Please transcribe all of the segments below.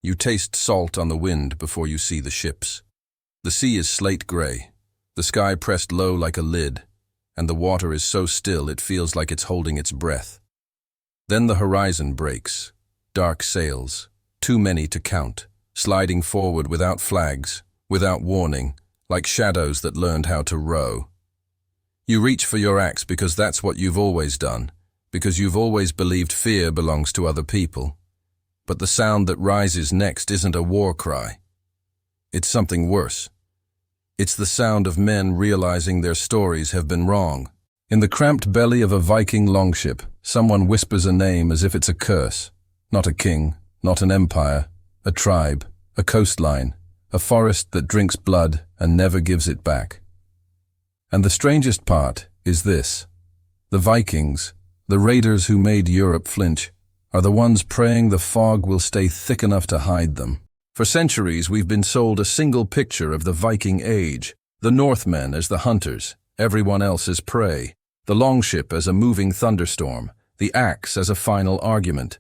You taste salt on the wind before you see the ships. The sea is slate gray, the sky pressed low like a lid, and the water is so still it feels like it's holding its breath. Then the horizon breaks, dark sails, too many to count, sliding forward without flags, without warning, like shadows that learned how to row. You reach for your axe because that's what you've always done, because you've always believed fear belongs to other people. But the sound that rises next isn't a war cry. It's something worse. It's the sound of men realizing their stories have been wrong. In the cramped belly of a Viking longship, someone whispers a name as if it's a curse. Not a king, not an empire, a tribe, a coastline, a forest that drinks blood and never gives it back. And the strangest part is this. The Vikings, the raiders who made Europe flinch, are the ones praying the fog will stay thick enough to hide them. For centuries we've been sold a single picture of the Viking Age, the Northmen as the hunters, everyone else as prey, the longship as a moving thunderstorm, the axe as a final argument.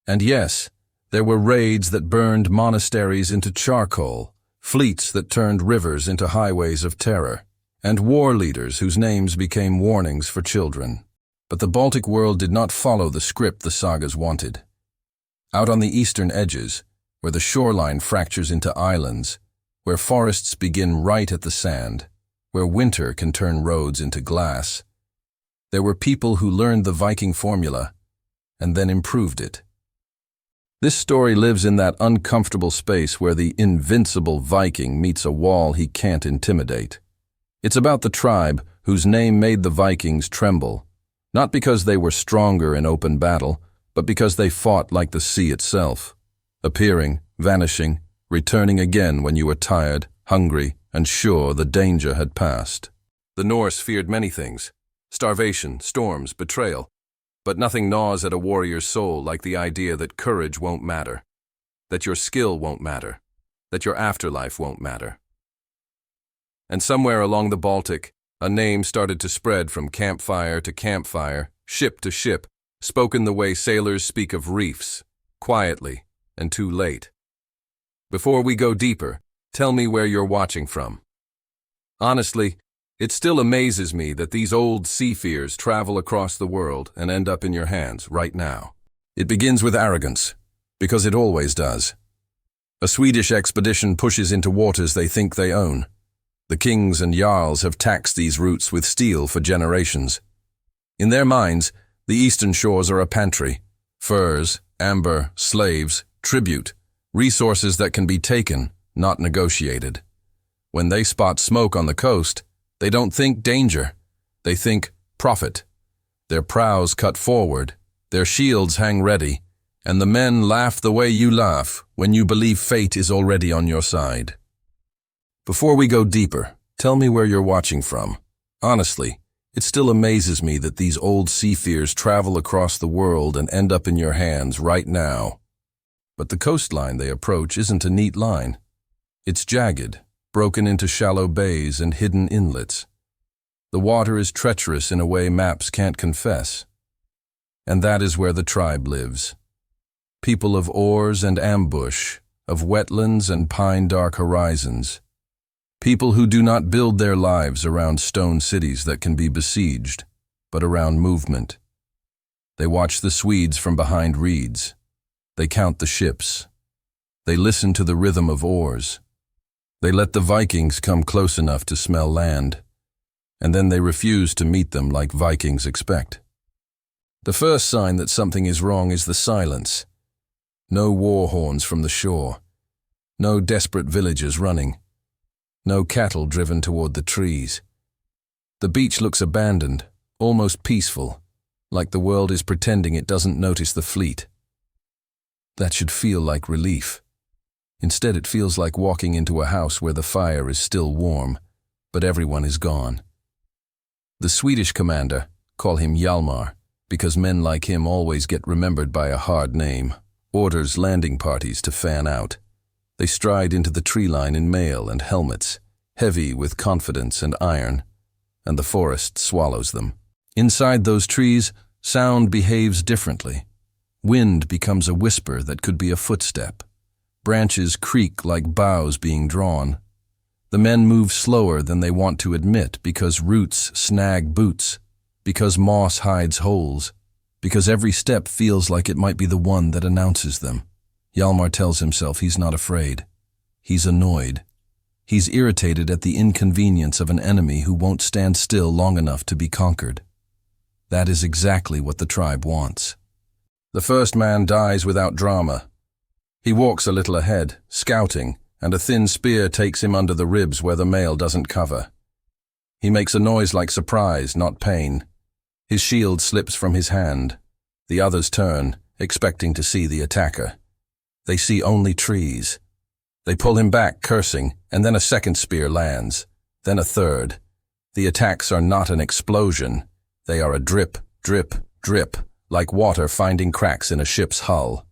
And yes, there were raids that burned monasteries into charcoal, fleets that turned rivers into highways of terror, and war leaders whose names became warnings for children. But the Baltic world did not follow the script the sagas wanted. Out on the eastern edges, where the shoreline fractures into islands, where forests begin right at the sand, where winter can turn roads into glass, there were people who learned the Viking formula and then improved it. This story lives in that uncomfortable space where the invincible Viking meets a wall he can't intimidate. It's about the tribe whose name made the Vikings tremble, not because they were stronger in open battle, but because they fought like the sea itself, appearing, vanishing, returning again when you were tired, hungry, and sure the danger had passed. The Norse feared many things: starvation, storms, betrayal. But nothing gnaws at a warrior's soul like the idea that courage won't matter, that your skill won't matter, that your afterlife won't matter. And somewhere along the Baltic, a name started to spread from campfire to campfire, ship to ship, spoken the way sailors speak of reefs, quietly and too late. Before we go deeper, tell me where you're watching from. Honestly, it still amazes me that these old sea fears travel across the world and end up in your hands right now. It begins with arrogance, because it always does. A Swedish expedition pushes into waters they think they own. The kings and jarls have taxed these routes with steel for generations. In their minds, the eastern shores are a pantry. Furs, amber, slaves, tribute, resources that can be taken, not negotiated. When they spot smoke on the coast, they don't think danger, they think profit. Their prows cut forward, their shields hang ready, and the men laugh the way you laugh when you believe fate is already on your side. Before we go deeper, tell me where you're watching from. Honestly, it still amazes me that these old sea fears travel across the world and end up in your hands right now. But the coastline they approach isn't a neat line. It's jagged, broken into shallow bays and hidden inlets. The water is treacherous in a way maps can't confess. And that is where the tribe lives. People of oars and ambush, of wetlands and pine-dark horizons. People who do not build their lives around stone cities that can be besieged, but around movement. They watch the Swedes from behind reeds. They count the ships. They listen to the rhythm of oars. They let the Vikings come close enough to smell land, and then they refuse to meet them like Vikings expect. The first sign that something is wrong is the silence. No war horns from the shore. No desperate villagers running. No cattle driven toward the trees. The beach looks abandoned, almost peaceful, like the world is pretending it doesn't notice the fleet. That should feel like relief. Instead, it feels like walking into a house where the fire is still warm, but everyone is gone. The Swedish commander, call him Hjalmar, because men like him always get remembered by a hard name, orders landing parties to fan out. They stride into the tree line in mail and helmets, heavy with confidence and iron, and the forest swallows them. Inside those trees, sound behaves differently. Wind becomes a whisper that could be a footstep. Branches creak like bows being drawn. The men move slower than they want to admit because roots snag boots, because moss hides holes, because every step feels like it might be the one that announces them. Hjalmar tells himself he's not afraid. He's annoyed. He's irritated at the inconvenience of an enemy who won't stand still long enough to be conquered. That is exactly what the tribe wants. The first man dies without drama. He walks a little ahead, scouting, and a thin spear takes him under the ribs where the mail doesn't cover. He makes a noise like surprise, not pain. His shield slips from his hand. The others turn, expecting to see the attacker. They see only trees. They pull him back, cursing, and then a second spear lands, then a third. The attacks are not an explosion. They are a drip, drip, drip, like water finding cracks in a ship's hull.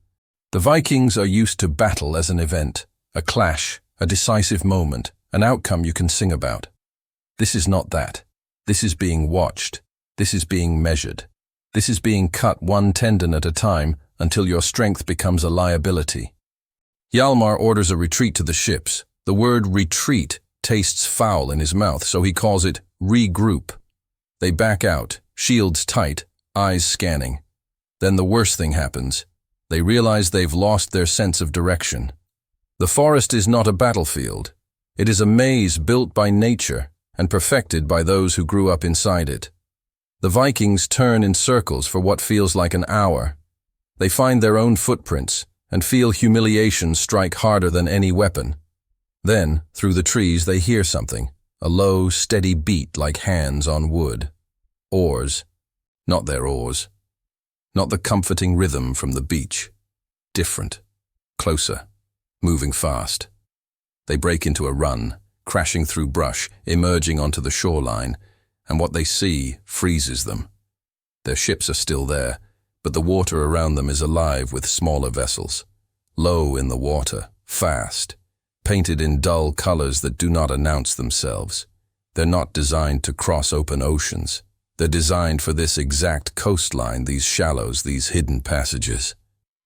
The Vikings are used to battle as an event, a clash, a decisive moment, an outcome you can sing about. This is not that. This is being watched. This is being measured. This is being cut one tendon at a time until your strength becomes a liability. Hjalmar orders a retreat to the ships. The word retreat tastes foul in his mouth, so he calls it regroup. They back out, shields tight, eyes scanning. Then the worst thing happens. They realize they've lost their sense of direction. The forest is not a battlefield. It is a maze built by nature and perfected by those who grew up inside it. The Vikings turn in circles for what feels like an hour. They find their own footprints and feel humiliation strike harder than any weapon. Then, through the trees, they hear something, a low, steady beat like hands on wood. Oars. Not their oars. Not the comforting rhythm from the beach. Different. Closer. Moving fast. They break into a run, crashing through brush, emerging onto the shoreline, and what they see freezes them. Their ships are still there, but the water around them is alive with smaller vessels. Low in the water, fast, painted in dull colors that do not announce themselves. They're not designed to cross open oceans. They're designed for this exact coastline, these shallows, these hidden passages.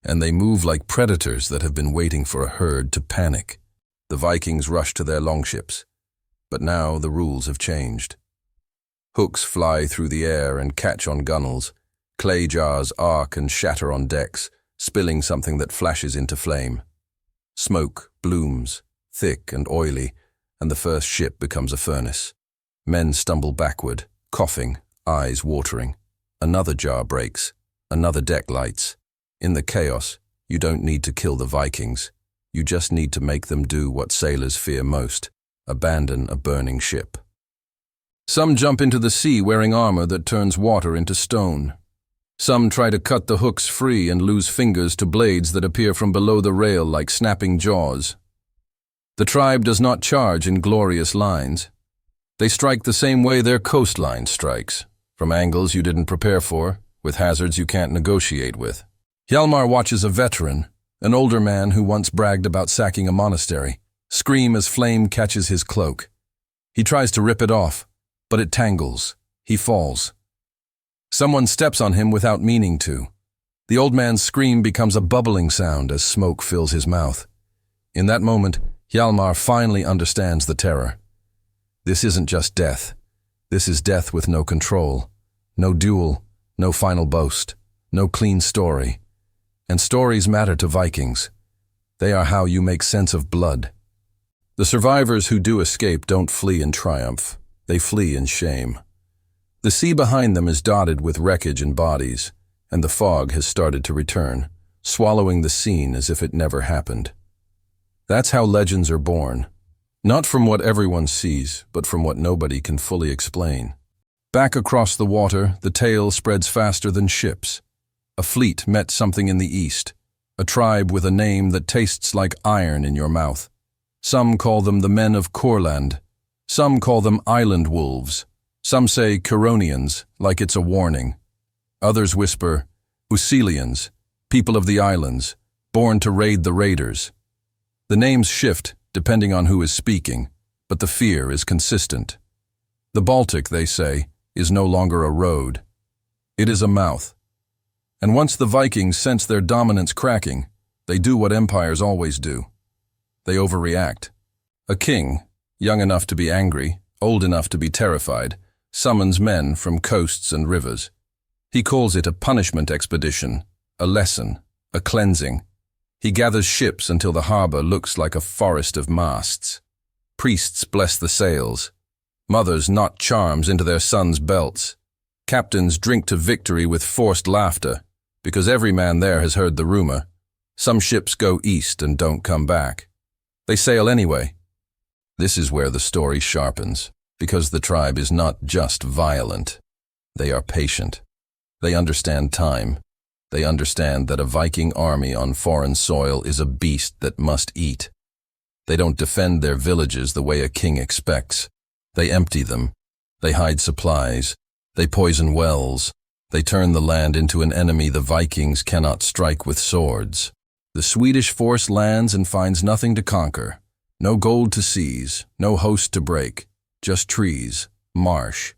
And they move like predators that have been waiting for a herd to panic. The Vikings rush to their longships. But now the rules have changed. Hooks fly through the air and catch on gunnels. Clay jars arc and shatter on decks, spilling something that flashes into flame. Smoke blooms, thick and oily, and the first ship becomes a furnace. Men stumble backward, coughing, eyes watering. Another jar breaks, another deck lights. In the chaos, you don't need to kill the Vikings. You just need to make them do what sailors fear most, abandon a burning ship. Some jump into the sea wearing armor that turns water into stone. Some try to cut the hooks free and lose fingers to blades that appear from below the rail like snapping jaws. The tribe does not charge in glorious lines. They strike the same way their coastline strikes, from angles you didn't prepare for, with hazards you can't negotiate with. Hjalmar watches a veteran, an older man who once bragged about sacking a monastery, scream as flame catches his cloak. He tries to rip it off, but it tangles. He falls. Someone steps on him without meaning to. The old man's scream becomes a bubbling sound as smoke fills his mouth. In that moment, Hjalmar finally understands the terror. This isn't just death. This is death with no control, no duel, no final boast, no clean story. And stories matter to Vikings. They are how you make sense of blood. The survivors who do escape don't flee in triumph. They flee in shame. The sea behind them is dotted with wreckage and bodies, and the fog has started to return, swallowing the scene as if it never happened. That's how legends are born. Not from what everyone sees, but from what nobody can fully explain. Back across the water, the tale spreads faster than ships. A fleet met something in the east, a tribe with a name that tastes like iron in your mouth. Some call them the men of Courland. Some call them island wolves. Some say Curonians, like it's a warning. Others whisper, Usilians, people of the islands, born to raid the raiders. The names shift depending on who is speaking, but the fear is consistent. The Baltic, they say, is no longer a road. It is a mouth. And once the Vikings sense their dominance cracking, they do what empires always do. They overreact. A king, young enough to be angry, old enough to be terrified, summons men from coasts and rivers. He calls it a punishment expedition, a lesson, a cleansing. He gathers ships until the harbor looks like a forest of masts. Priests bless the sails. Mothers knot charms into their sons' belts. Captains drink to victory with forced laughter, because every man there has heard the rumor. Some ships go east and don't come back. They sail anyway. This is where the story sharpens, because the tribe is not just violent. They are patient. They understand time. They understand that a Viking army on foreign soil is a beast that must eat. They don't defend their villages the way a king expects. They empty them. They hide supplies. They poison wells. They turn the land into an enemy the Vikings cannot strike with swords. The Swedish force lands and finds nothing to conquer. No gold to seize, no host to break. Just trees, marsh,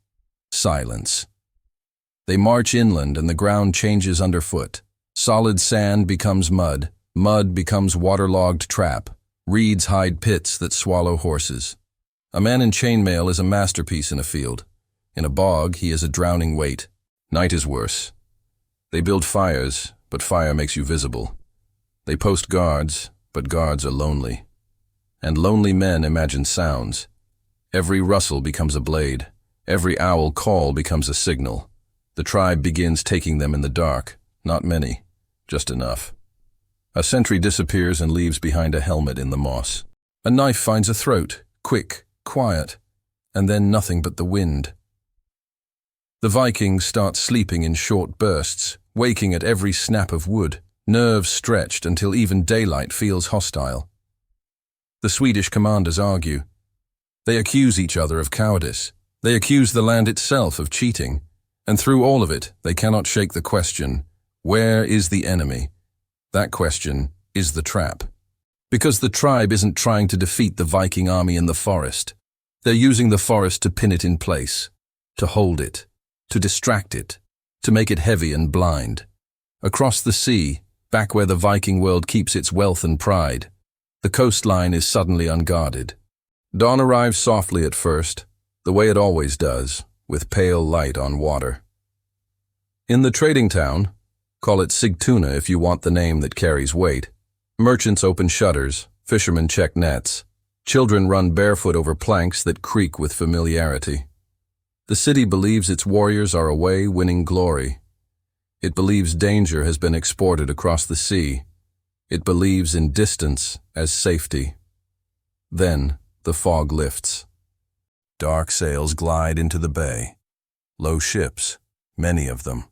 silence. They march inland and the ground changes underfoot. Solid sand becomes mud. Mud becomes waterlogged trap. Reeds hide pits that swallow horses. A man in chainmail is a masterpiece in a field. In a bog, he is a drowning weight. Night is worse. They build fires, but fire makes you visible. They post guards, but guards are lonely. And lonely men imagine sounds. Every rustle becomes a blade. Every owl call becomes a signal. The tribe begins taking them in the dark. Not many, just enough. A sentry disappears and leaves behind a helmet in the moss. A knife finds a throat, quick, quiet, and then nothing but the wind. The Vikings start sleeping in short bursts, waking at every snap of wood, nerves stretched until even daylight feels hostile. The Swedish commanders argue. They accuse each other of cowardice. They accuse the land itself of cheating. And through all of it, they cannot shake the question, where is the enemy? That question is the trap. Because the tribe isn't trying to defeat the Viking army in the forest. They're using the forest to pin it in place, to hold it, to distract it, to make it heavy and blind. Across the sea, back where the Viking world keeps its wealth and pride, the coastline is suddenly unguarded. Dawn arrives softly at first, the way it always does, with pale light on water. In the trading town, call it Sigtuna if you want the name that carries weight, merchants open shutters, fishermen check nets, children run barefoot over planks that creak with familiarity. The city believes its warriors are away winning glory. It believes danger has been exported across the sea. It believes in distance as safety. Then the fog lifts. Dark sails glide into the bay. Low ships, many of them.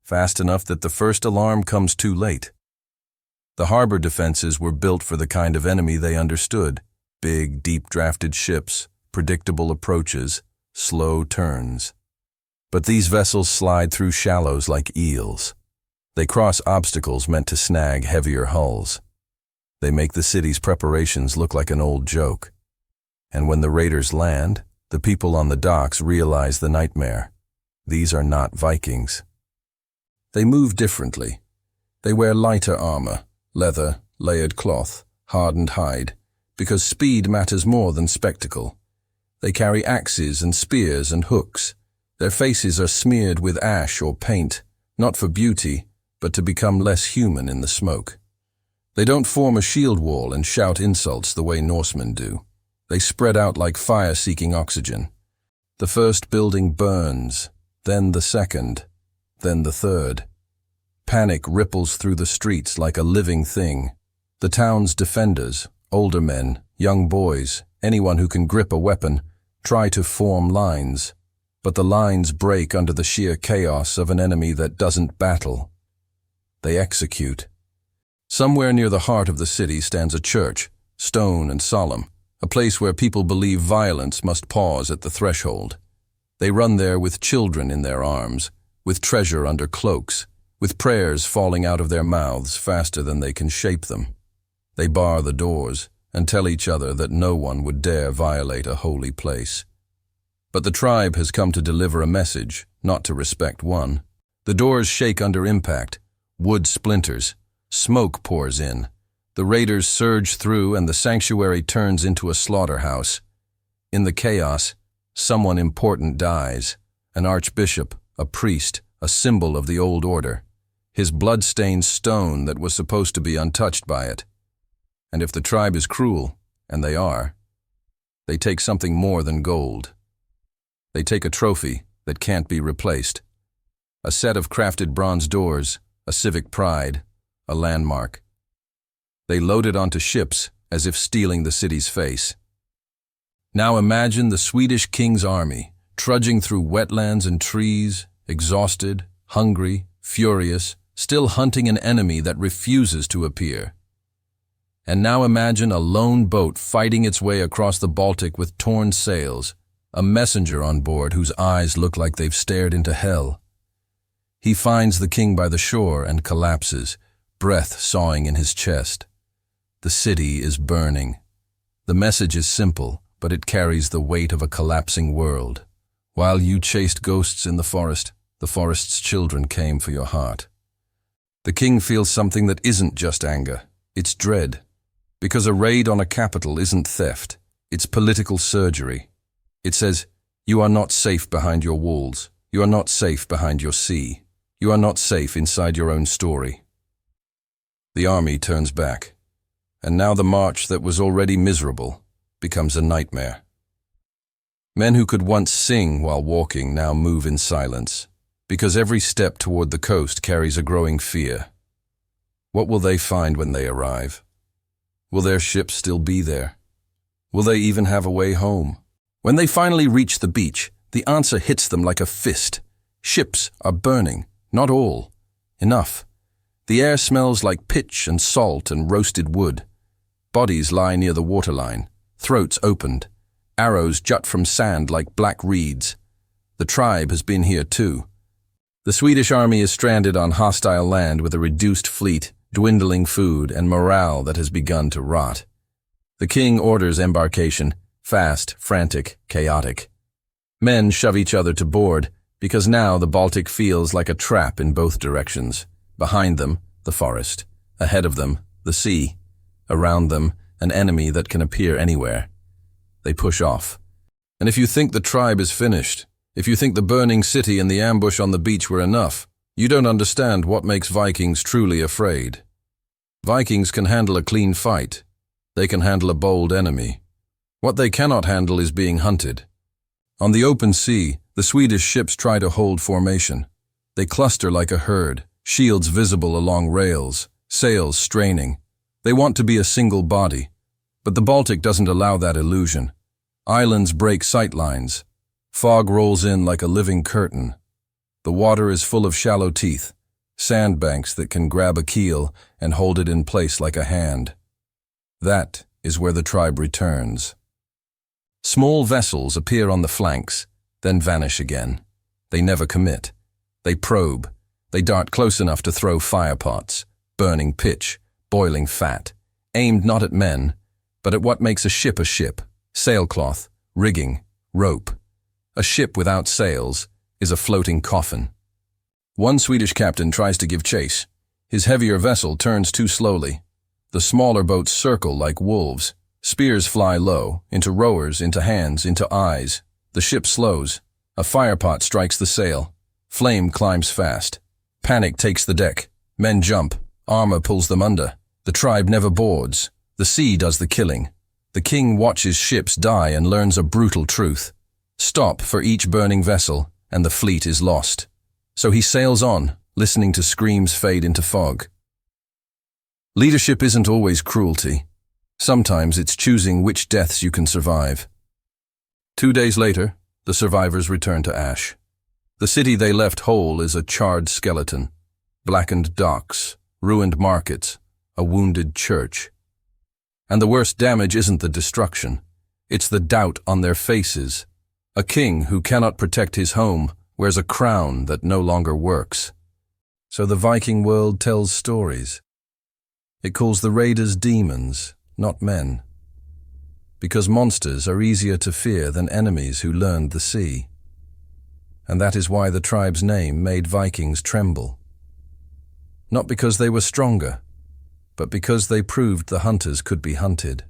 Fast enough that the first alarm comes too late. The harbor defenses were built for the kind of enemy they understood. Big, deep-drafted ships, predictable approaches, slow turns. But these vessels slide through shallows like eels. They cross obstacles meant to snag heavier hulls. They make the city's preparations look like an old joke. And when the raiders land, the people on the docks realize the nightmare. These are not Vikings. They move differently. They wear lighter armor, leather, layered cloth, hardened hide, because speed matters more than spectacle. They carry axes and spears and hooks. Their faces are smeared with ash or paint, not for beauty, but to become less human in the smoke. They don't form a shield wall and shout insults the way Norsemen do. They spread out like fire seeking oxygen. The first building burns, then the second, then the third. Panic ripples through the streets like a living thing. The town's defenders, older men, young boys, anyone who can grip a weapon, try to form lines. But the lines break under the sheer chaos of an enemy that doesn't battle. They execute. Somewhere near the heart of the city stands a church, stone and solemn, a place where people believe violence must pause at the threshold. They run there with children in their arms, with treasure under cloaks, with prayers falling out of their mouths faster than they can shape them. They bar the doors and tell each other that no one would dare violate a holy place. But the tribe has come to deliver a message, not to respect one. The doors shake under impact. Wood splinters. Smoke pours in. The raiders surge through and the sanctuary turns into a slaughterhouse. In the chaos, someone important dies. An archbishop, a priest, a symbol of the old order. His blood-stained stone that was supposed to be untouched by it. And if the tribe is cruel, and they are, they take something more than gold. They take a trophy that can't be replaced. A set of crafted bronze doors, a civic pride, a landmark. They load it onto ships as if stealing the city's face. Now imagine the Swedish king's army, trudging through wetlands and trees, exhausted, hungry, furious, still hunting an enemy that refuses to appear. And now imagine a lone boat fighting its way across the Baltic with torn sails, a messenger on board whose eyes look like they've stared into hell. He finds the king by the shore and collapses, breath sawing in his chest. The city is burning. The message is simple, but it carries the weight of a collapsing world. While you chased ghosts in the forest's children came for your heart. The king feels something that isn't just anger, it's dread. Because a raid on a capital isn't theft, it's political surgery. It says, you are not safe behind your walls, you are not safe behind your sea, you are not safe inside your own story. The army turns back, and now the march that was already miserable becomes a nightmare. Men who could once sing while walking now move in silence, because every step toward the coast carries a growing fear. What will they find when they arrive? Will their ships still be there? Will they even have a way home? When they finally reach the beach, the answer hits them like a fist. Ships are burning, not all. Enough. The air smells like pitch and salt and roasted wood. Bodies lie near the waterline, throats opened. Arrows jut from sand like black reeds. The tribe has been here too. The Swedish army is stranded on hostile land with a reduced fleet, dwindling food, and morale that has begun to rot. The king orders embarkation, fast, frantic, chaotic. Men shove each other to board, because now the Baltic feels like a trap in both directions. Behind them, the forest. Ahead of them, the sea. Around them, an enemy that can appear anywhere. They push off. And if you think the tribe is finished, if you think the burning city and the ambush on the beach were enough, you don't understand what makes Vikings truly afraid. Vikings can handle a clean fight. They can handle a bold enemy. What they cannot handle is being hunted. On the open sea, the Swedish ships try to hold formation. They cluster like a herd, shields visible along rails, sails straining. They want to be a single body. But the Baltic doesn't allow that illusion. Islands break sightlines. Fog rolls in like a living curtain. The water is full of shallow teeth, sandbanks that can grab a keel and hold it in place like a hand. That is where the tribe returns. Small vessels appear on the flanks, then vanish again. They never commit. They probe. They dart close enough to throw firepots, burning pitch, boiling fat, aimed not at men, but at what makes a ship, sailcloth, rigging, rope. A ship without sails is a floating coffin. One Swedish captain tries to give chase. His heavier vessel turns too slowly. The smaller boats circle like wolves. Spears fly low, into rowers, into hands, into eyes. The ship slows. A firepot strikes the sail. Flame climbs fast. Panic takes the deck. Men jump. Armor pulls them under. The tribe never boards. The sea does the killing. The king watches ships die and learns a brutal truth. Stop for each burning vessel, and the fleet is lost. So he sails on, listening to screams fade into fog. Leadership isn't always cruelty. Sometimes it's choosing which deaths you can survive. 2 days later, the survivors return to Ash. The city they left whole is a charred skeleton, blackened docks, ruined markets, a wounded church. And the worst damage isn't the destruction. It's the doubt on their faces. A king who cannot protect his home wears a crown that no longer works. So the Viking world tells stories. It calls the raiders demons, not men. Because monsters are easier to fear than enemies who learned the sea. And that is why the tribe's name made Vikings tremble. Not because they were stronger, but because they proved the hunters could be hunted.